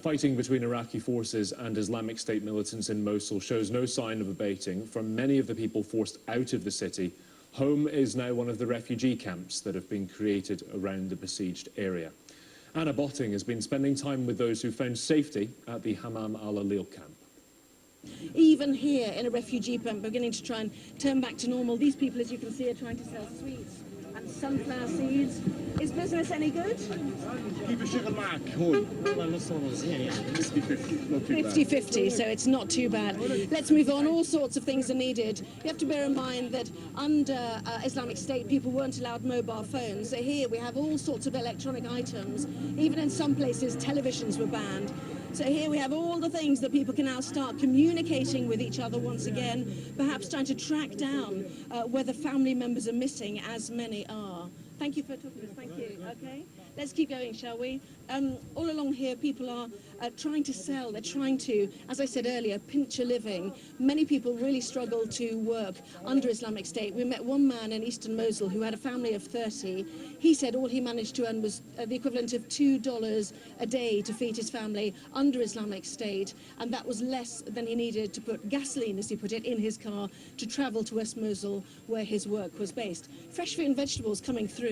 Fighting between Iraqi forces and Islamic State militants in Mosul shows no sign of abating. For many of the people forced out of the city, home is now one of the refugee camps that have been created around the besieged area. Anna Botting has been spending time with those who found safety at the Hammam al-Alil camp. Even here in a refugee camp, beginning to try and turn back to normal. These people, as you can see, are trying to sell sweets and sunflower seeds. Is business any good? 50-50, so it's not too bad. Let's move on. All sorts of things are needed. You have to bear in mind that under Islamic State, people weren't allowed mobile phones. So here we have all sorts of electronic items. Even in some places, televisions were banned. So here we have all the things that people can now start communicating with each other once again, perhaps trying to track down whether family members are missing, as many are. Thank you for talking to us. Thank you. Okay, let's keep going, shall we? All along here, people are trying to sell. They're trying to, as I said earlier, pinch a living. Many people really struggle to work under Islamic State. We met one man in eastern Mosul who had a family of 30. He said all he managed to earn was the equivalent of $2 a day to feed his family under Islamic State, and that was less than he needed to put gasoline, as he put it, in his car to travel to West Mosul, where his work was based. Fresh fruit and vegetables coming through,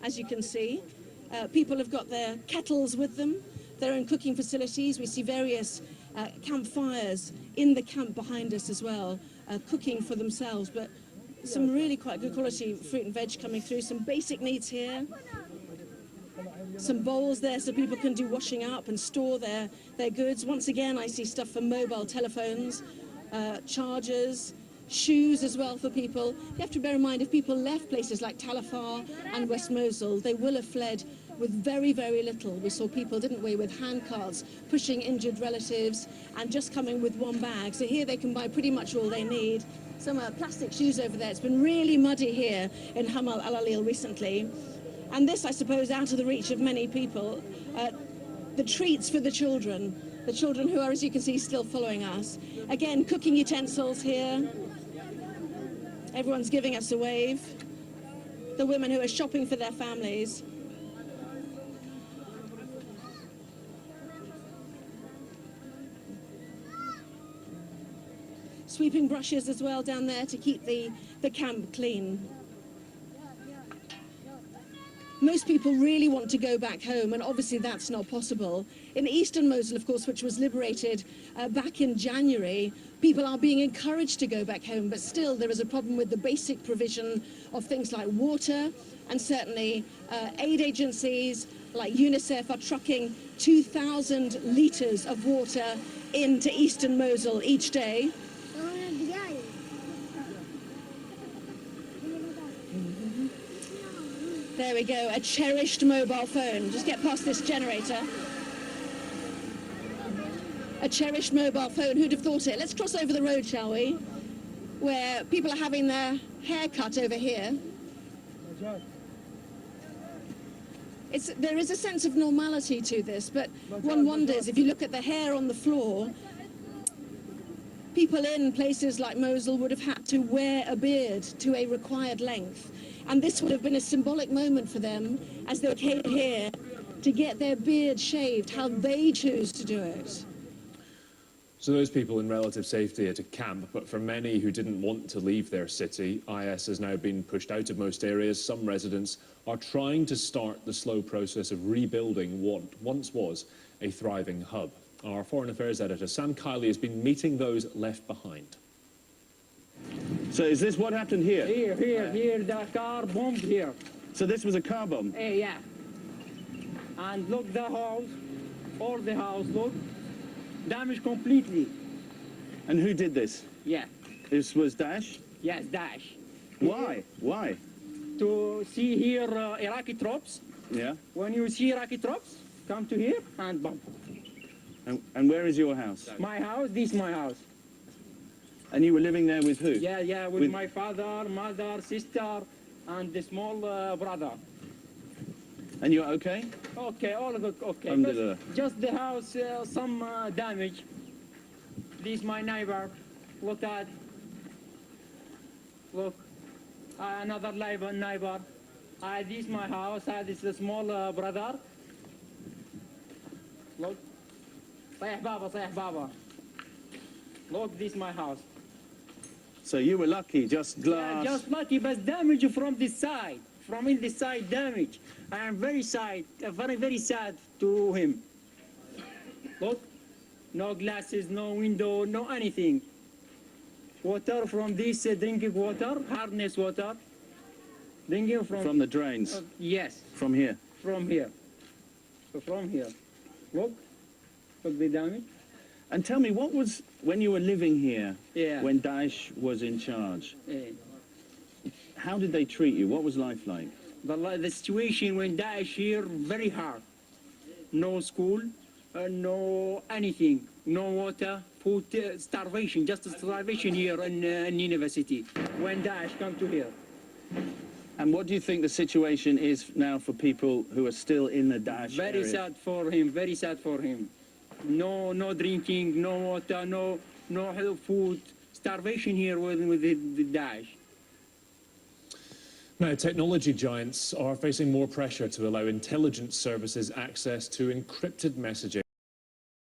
as you can see. People have got their kettles with them, their own cooking facilities. We see various campfires in the camp behind us as well, cooking for themselves, but some really quite good quality fruit and veg coming through. Some basic needs here. Some bowls there so people can do washing up and store their goods. Once again, I see stuff for mobile telephones, chargers, shoes as well for people. You have to bear in mind, if people left places like Tal Afar and West Mosul, they will have fled with very, very little. We saw people, didn't we, with handcarts pushing injured relatives and just coming with one bag. So here they can buy pretty much all they need. Some plastic shoes over there. It's been really muddy here in Hammam al-Alil recently. And this, I suppose, out of the reach of many people. The treats for the children who are, as you can see, still following us. Again, cooking utensils here. Everyone's giving us a wave. The women who are shopping for their families. Sweeping brushes as well down there to keep the camp clean. Most people really want to go back home, and obviously that's not possible. In eastern Mosul, of course, which was liberated back in January, people are being encouraged to go back home, but still there is a problem with the basic provision of things like water, and certainly aid agencies like UNICEF are trucking 2,000 litres of water into eastern Mosul each day. There we go, a cherished mobile phone. Just get past this generator. A cherished mobile phone, who'd have thought it? Let's cross over the road, shall we? Where people are having their hair cut over here. There is a sense of normality to this, but one wonders, if you look at the hair on the floor, people in places like Mosul would have had to wear a beard to a required length. And this would have been a symbolic moment for them as they came here to get their beard shaved, how they choose to do it. So those people in relative safety at a camp, but for many who didn't want to leave their city, IS has now been pushed out of most areas. Some residents are trying to start the slow process of rebuilding what once was a thriving hub. Our Foreign Affairs editor, Sam Kiley, has been meeting those left behind. So is this what happened here? Here, the car bombed here. So this was a car bomb? Yeah. And look, the house, all the house, look, damaged completely. And who did this? Yeah. This was Daesh? Yes, Daesh. Why? Why? To see here Iraqi troops. Yeah. When you see Iraqi troops, come to here and bomb. And where is your house? My house, this is my house. And you were living there with who? Yeah, with my father, mother, sister, and the small brother. And you're okay? Okay, all of it okay. Just the house, some damage. This is my neighbor. Look at. Look, another neighbor. This is my house. This is the small brother. Look. صحيح بابا. Look, this is my house. So you were lucky, just glass. Yeah, just lucky, but damage from this side. From in this side, damage. I am very sad, very sad to him. Look, no glasses, no window, no anything. Water from this drinking water, hardness water. Drinking From the drains? Yes. From here? From here. So from here. Look the damage. And tell me, what was, when you were living here, Yeah. when Daesh was in charge, how did they treat you? What was life like? The situation when Daesh here, very hard. No school, no anything, no water, food, starvation, just starvation here in university when Daesh come to here. And what do you think the situation is now for people who are still in the Daesh Very area? sad for him, very sad for him. No drinking, no water, no food, starvation here with the Daesh. Now, technology giants are facing more pressure to allow intelligence services access to encrypted messaging.